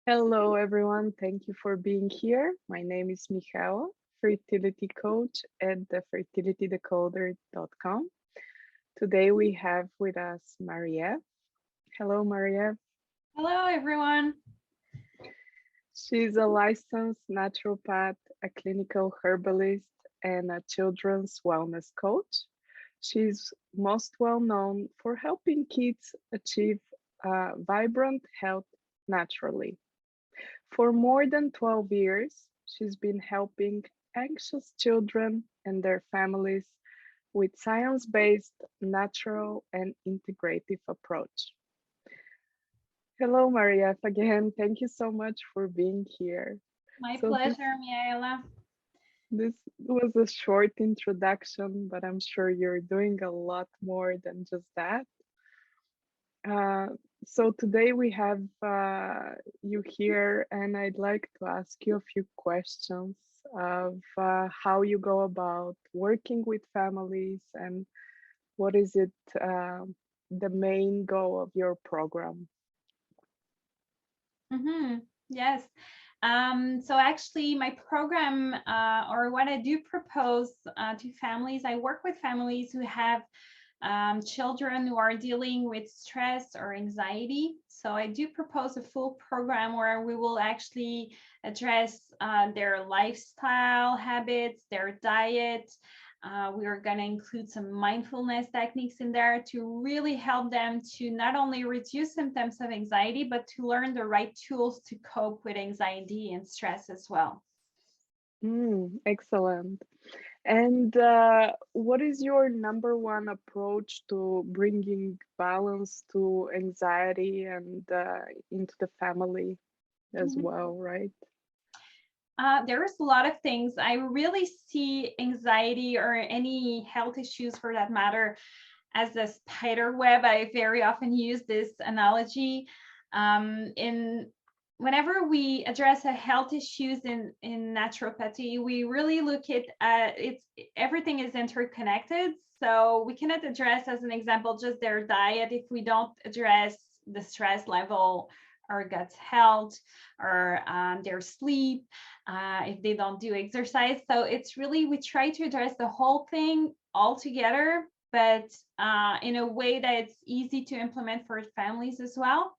Hello, everyone. Thank you for being here. My name is Michaela, fertility coach at the fertilitydecoder.com. Today we have with us Maria. Hello, Maria. Hello, everyone. She's a licensed naturopath, a clinical herbalist, and a children's wellness coach. She's most well known for helping kids achieve vibrant health naturally. For more than 12 years, she's been helping anxious children and their families with science-based, natural, and integrative approach. Hello, Maria, again. Thank you so much for being here. My So pleasure, Miaela. this was a short introduction, but I'm sure you're doing a lot more than just that. Uh, so today we have you here, and I'd like to ask you a few questions of how you go about working with families and what is it the main goal of your program. Yes. So actually, my program, or what I do propose to families, I work with families who have children who are dealing with stress or anxiety. So I do propose a full program where we will actually address their lifestyle habits, their diet. We are going to include some mindfulness techniques in there to really help them to not only reduce symptoms of anxiety, but to learn the right tools to cope with anxiety and stress as well. Excellent. And what is your number one approach to bringing balance to anxiety and into the family as Mhm. well, right? There's a lot of things. I really see anxiety or any health issues for that matter as a spider web. I very often use this analogy. In whenever we address a health issues in naturopathy, we really look at it's everything is interconnected. So we cannot address, as an example, just their diet if we don't address the stress level, or gut health, or their sleep, if they don't do exercise. So it's really, we try to address the whole thing all together, but in a way that it's easy to implement for families as well.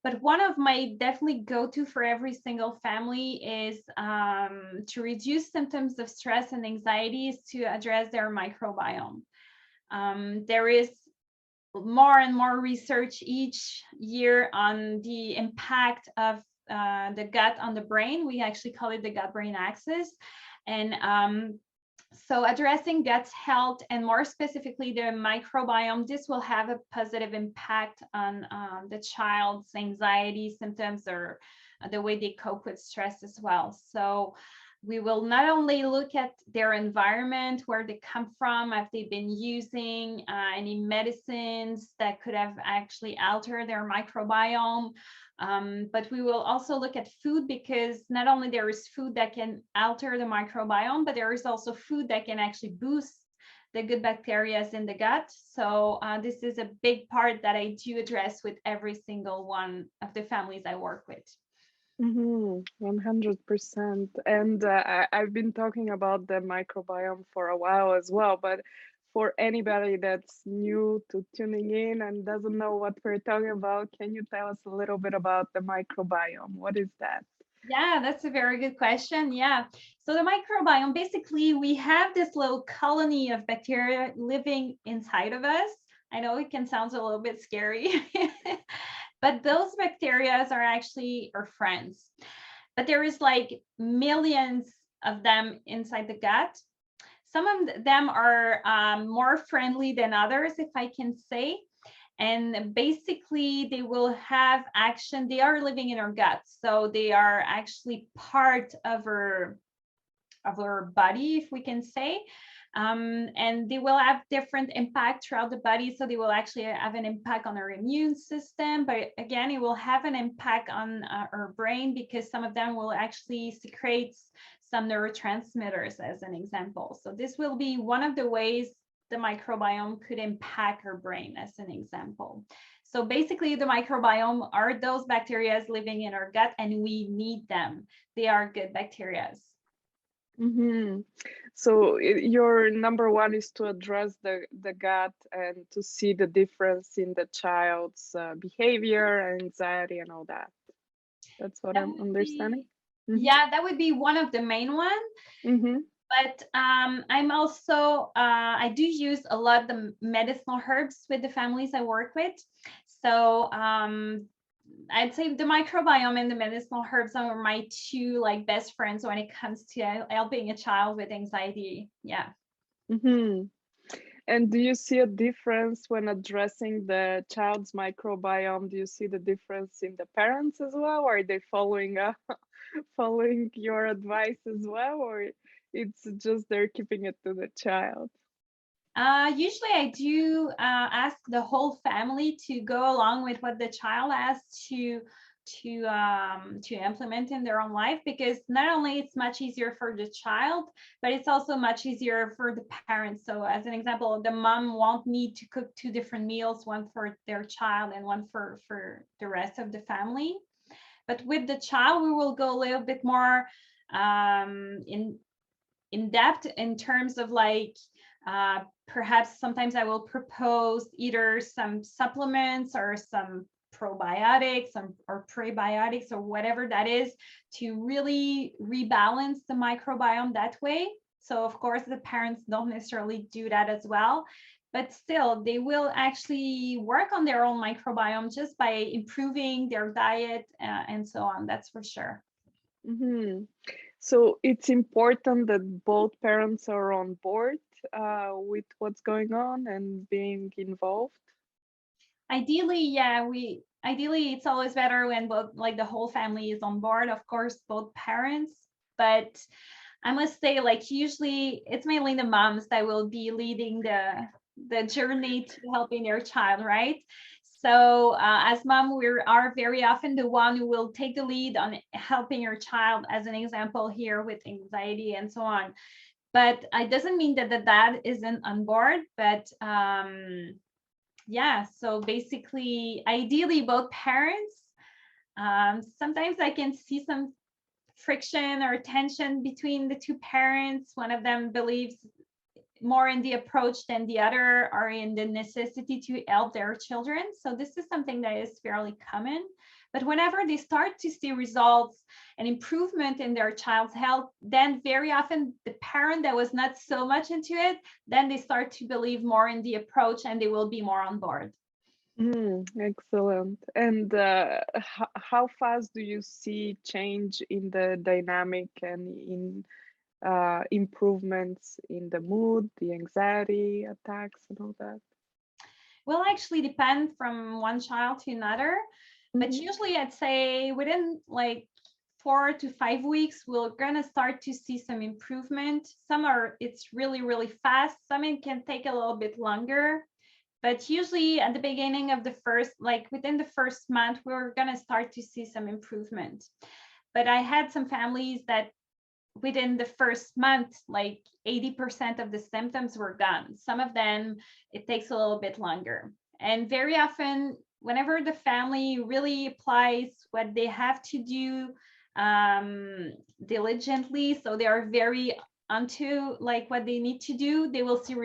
But one of my definitely go-to for every single family is to reduce symptoms of stress and anxiety is to address their microbiome. There is more and more research each year on the impact of the gut on the brain. We actually call it the gut-brain axis. And so addressing gut health, and more specifically the microbiome, this will have a positive impact on the child's anxiety symptoms, or the way they cope with stress as well. So we will not only look at their environment, where they come from, if they've been using any medicines that could have actually altered their microbiome, but we will also look at food, because not only there is food that can alter the microbiome, but there is also food that can actually boost the good bacteria in the gut. So this is a big part that I do address with every single one of the families I work with. 100%. And I've been talking about the microbiome for a while as well, but for anybody that's new to tuning in and doesn't know what we're talking about, can you tell us a little bit about the microbiome? What is that? Yeah, that's a very good question. Yeah. So the microbiome, basically, we have this little colony of bacteria living inside of us. I know it can sound a little bit scary, but those bacteria are actually our friends. But there is like millions of them inside the gut. Some of them are more friendly than others, if I can say. And basically, they will have action. They are living in our guts, so they are actually part of our body, if we can say. And they will have different impact throughout the body. So they will actually have an impact on our immune system, but again, it will have an impact on our brain, because some of them will actually secrete some neurotransmitters, as an example. So this will be one of the ways the microbiome could impact our brain, as an example. So basically, the microbiome are those bacteria living in our gut, and we need them. They are good bacteria. Mm-hmm. So your number one is to address the gut and to see the difference in the child's behavior, anxiety, and all that. That's what That I'm would understanding. be, Mm-hmm. yeah, that would be one of the main ones. Mm-hmm. But I'm also, I do use a lot of the medicinal herbs with the families I work with. So I'd say the microbiome and the medicinal herbs are my two like best friends when it comes to helping a child with anxiety. Yeah. Mm-hmm. And do you see a difference when addressing the child's microbiome? Do you see the difference in the parents as well? Are they following following your advice as well, or it's just they're keeping it to the child? Usually I do ask the whole family to go along with what the child asks to implement in their own life, because not only it's much easier for the child, but it's also much easier for the parents. So as an example, the mom won't need to cook two different meals, one for their child and one for the rest of the family. But with the child, we will go a little bit more in depth in terms of like perhaps sometimes I will propose either some supplements or some probiotics or prebiotics or whatever that is to really rebalance the microbiome that way. So of course the parents don't necessarily do that as well, but still they will actually work on their own microbiome just by improving their diet and so on. That's for sure. Mm-hmm. So it's important that both parents are on board with what's going on and being involved. Ideally, yeah, we ideally it's always better when both like the whole family is on board, of course, both parents. But I must say, like usually it's mainly the moms that will be leading the journey to helping their child, right? So as mom, we are very often the one who will take the lead on helping your child, as an example here with anxiety and so on. But it doesn't mean that the dad isn't on board, but yeah, so basically ideally both parents. Sometimes I can see some friction or tension between the two parents. One of them believes more in the approach than the other, or in the necessity to help their children. So this is something that is fairly common. But whenever they start to see results and improvement in their child's health, then very often the parent that was not so much into it, then they start to believe more in the approach and they will be more on board. Excellent. And how fast do you see change in the dynamic and in improvements in the mood, the anxiety attacks, and all that? Will actually depend from one child to another, but Mm-hmm. usually I'd say within like 4 to 5 weeks, we're gonna start to see some improvement. Some are it's really fast. Some it can take a little bit longer, but usually at the beginning of the first, like within the first month, we're gonna start to see some improvement. But I had some families that within the first month, like 80% of the symptoms were gone. Some of them, it takes a little bit longer. And very often, whenever the family really applies what they have to do diligently, so they are very onto like what they need to do, they will see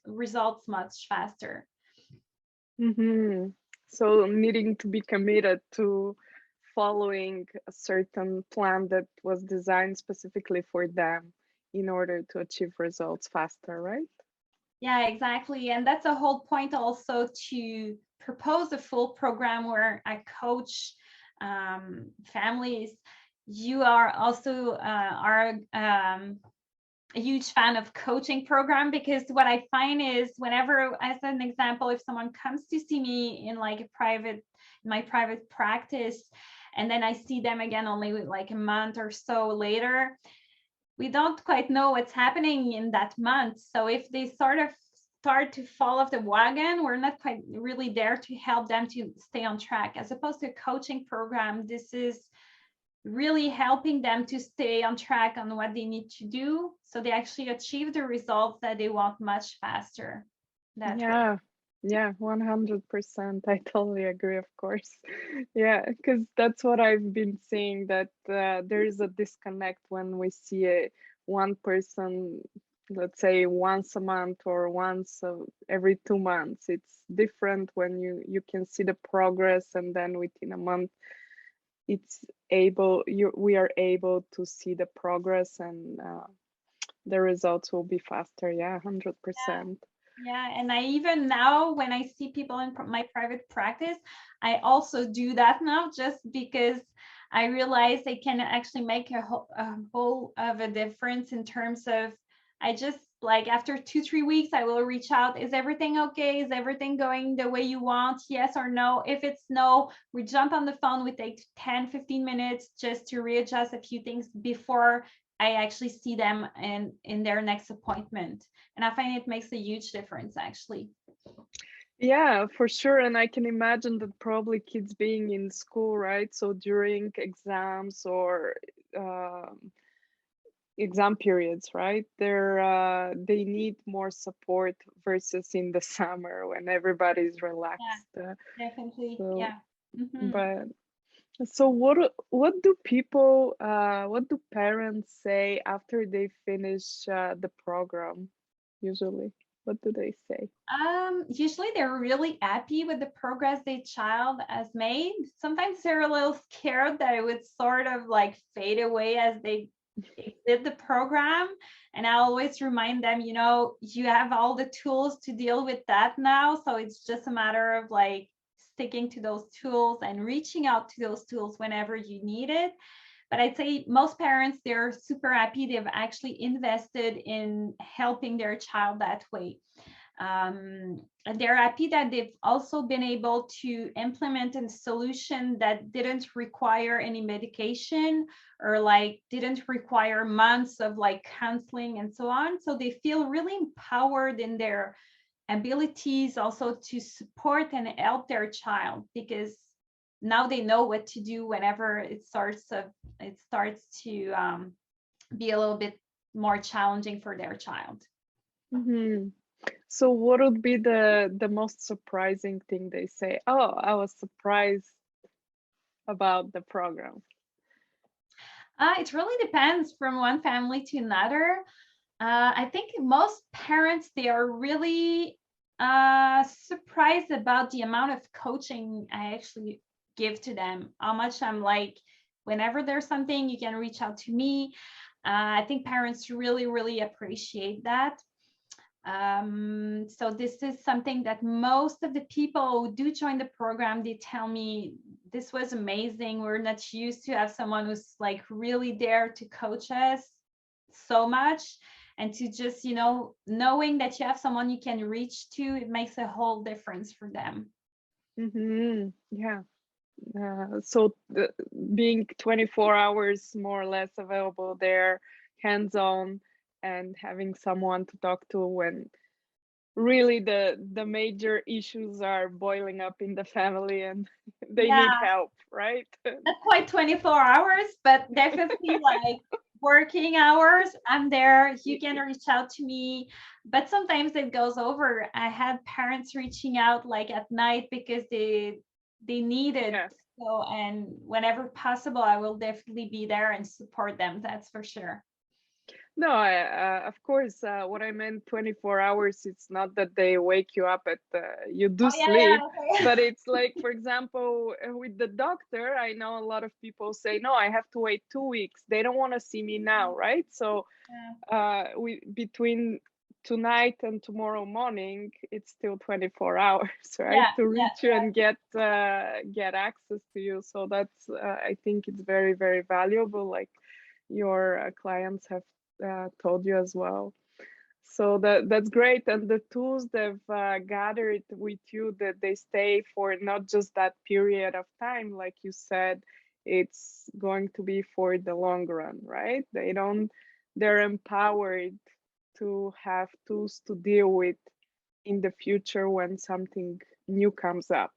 results much faster. Mm-hmm. So needing to be committed to following a certain plan that was designed specifically for them in order to achieve results faster, right? Yeah, exactly. And that's a whole point also to propose a full program where I coach families. You are also are a huge fan of coaching program, because what I find is whenever, as an example, if someone comes to see me in like a private, in my private practice, and then I see them again only like a month or so later, we don't quite know what's happening in that month. So if they sort of start to fall off the wagon, we're not quite really there to help them to stay on track. As opposed to a coaching program, this is really helping them to stay on track on what they need to do so they actually achieve the results that they want much faster. that way. Yeah, yeah, 100%. I totally agree, of course. Yeah, because that's what I've been seeing, that there is a disconnect when we see one person, let's say once a month or once every 2 months. It's different when you can see the progress, and then within a month, it's we are able to see the progress, and the results will be faster. Yeah, Yeah. 100%. Yeah, and I even now when I see people in my private practice, I also do that now just because I realize they can actually make a whole of a difference in terms of I just like after 2, 3 weeks, I will reach out. Is everything okay? Is everything going the way you want? Yes or no? If it's no, we jump on the phone. We take 10, 15 minutes just to readjust a few things before I actually see them in their next appointment. And I find it makes a huge difference actually. Yeah, for sure. And I can imagine that probably kids being in school, right? So during exams or exam periods, right? They need more support versus in the summer when everybody's relaxed. Yeah, definitely. So, Yeah. Hmm. but what do parents say after they finish the program? Usually, what do they say? Usually they're really happy with the progress their child has made. Sometimes they're a little scared that it would sort of like fade away as they exit the program. And I always remind them, you have all the tools to deal with that now. So it's just a matter of like sticking to those tools and reaching out to those tools whenever you need it. But I'd say most parents, they're super happy they've actually invested in helping their child that way. And they're happy that they've also been able to implement a solution that didn't require any medication or like didn't require months of like counseling and so on. So they feel really empowered in their abilities also to support and help their child because now they know what to do whenever it starts to be a little bit more challenging for their child. Hmm. So what would be the most surprising thing they say? Oh, I was surprised about the program. It really depends from one family to another. I think most parents they are really surprised about the amount of coaching I actually give to them. How much I'm like, whenever there's something, you can reach out to me. I think parents really, really appreciate that. So this is something that most of the people who do join the program, they tell me this was amazing. We're not used to have someone who's like really there to coach us so much. And to just, knowing that you have someone you can reach to, it makes a whole difference for them. Hmm. Yeah. So being 24 hours more or less available there, hands on, and having someone to talk to when really the major issues are boiling up in the family and they need Yeah, help, right? not quite 24 hours, but definitely like working hours. I'm there. You can reach out to me, but sometimes it goes over. I had parents reaching out like at night because they need it. Yeah. So, and whenever possible, I will definitely be there and support them. That's for sure. No, of course, what I meant 24 hours, it's not that they wake you up at, you do Oh yeah, yeah. sleep, Okay. but it's like, for example, with the doctor, I know a lot of people say, no, I have to wait 2 weeks. They don't want to see me now, right? So Yeah, we between tonight and tomorrow morning, it's still 24 hours, right? yeah, To yeah, reach you and get access to you. So that's, I think it's very, very valuable. Like your clients have told you as well. So that's great, and the tools they've gathered with you, that they stay for not just that period of time, like you said, it's going to be for the long run, right? They're empowered to have tools to deal with in the future when something new comes up.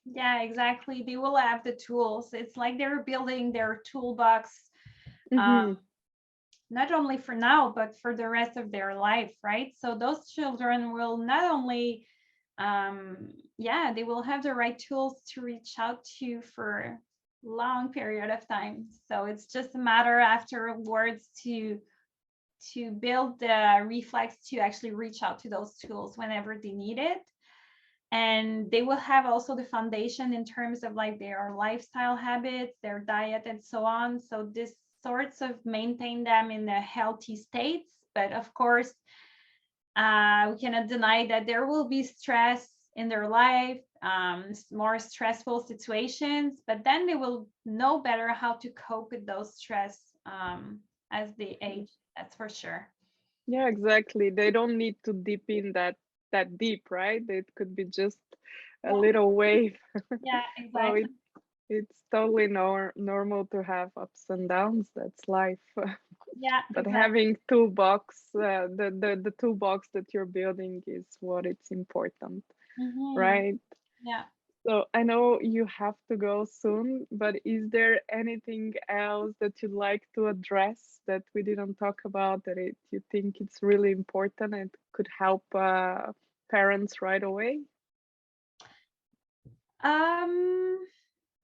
yeah, exactly. They will have the tools. It's like they're building their toolbox. Mm-hmm. not only for now, but for the rest of their life, right? So those children will not only, yeah, they will have the right tools to reach out to for long period of time. So it's just a matter afterwards to build the reflex to actually reach out to those tools whenever they need it. And they will have also the foundation in terms of like their lifestyle habits, their diet, and so on. So this sorts of maintain them in a healthy states. But of course, we cannot deny that there will be stress in their life, more stressful situations, but then they will know better how to cope with those stress as they age. That's for sure. Yeah, exactly. They don't need to dip in that deep, right? It could be just a Yeah, little wave. yeah, So exactly. it's totally normal to have ups and downs. That's life. Yeah, But exactly. having toolbox, the toolbox that you're building is what it's important, Hmm. right? Yeah. So I know you have to go soon, but is there anything else that you'd like to address that we didn't talk about that you think it's really important and could help parents right away? Um,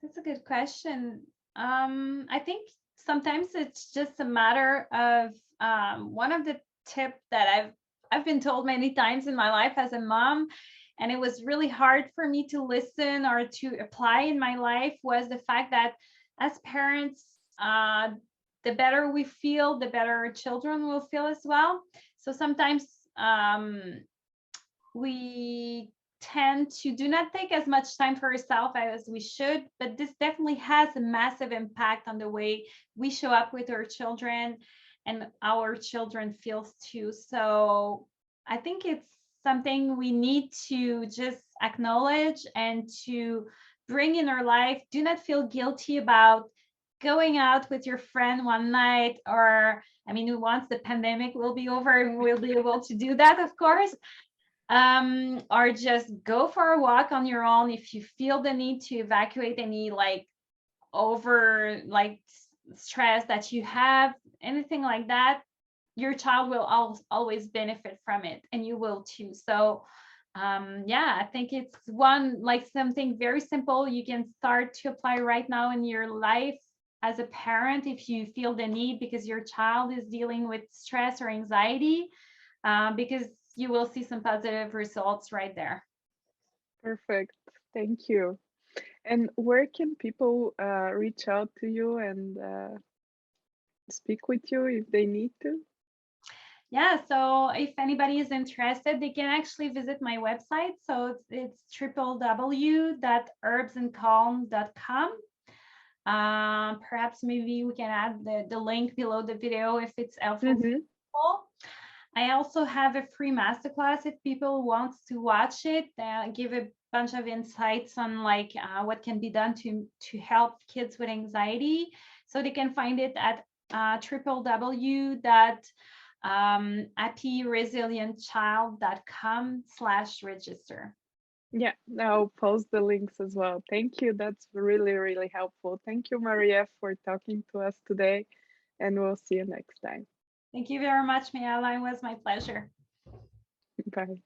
that's a good question. I think sometimes it's just a matter of one of the tip that I've been told many times in my life as a mom, and it was really hard for me to listen or to apply in my life was the fact that as parents, the better we feel, the better our children will feel as well. So sometimes we tend to do not take as much time for ourselves as we should, but this definitely has a massive impact on the way we show up with our children and our children feels too. So I think it's something we need to just acknowledge and to bring in our life. Do not feel guilty about going out with your friend one night, or I mean, once the pandemic will be over, we'll be able to do that, of course, or just go for a walk on your own if you feel the need to evacuate any like over like stress that you have, anything like that. Your child will always benefit from it, and you will too. So yeah, I think it's one like something very simple you can start to apply right now in your life as a parent if you feel the need because your child is dealing with stress or anxiety, because you will see some positive results right there. Perfect. Thank you. And where can people reach out to you and speak with you if they need to? Yeah, so if anybody is interested, they can actually visit my website. So it's www.herbsandcalm.com. Perhaps maybe we can add the link below the video if it's helpful for Mm-hmm. people. I also have a free masterclass if people want to watch it. Give a bunch of insights on like what can be done to help kids with anxiety. So they can find it at happyresilientchild.com/register. Yeah, I'll post the links as well. Thank you. That's really, really helpful. Thank you, Maria, for talking to us today, and we'll see you next time. Thank you very much, Miela. It was my pleasure. Bye.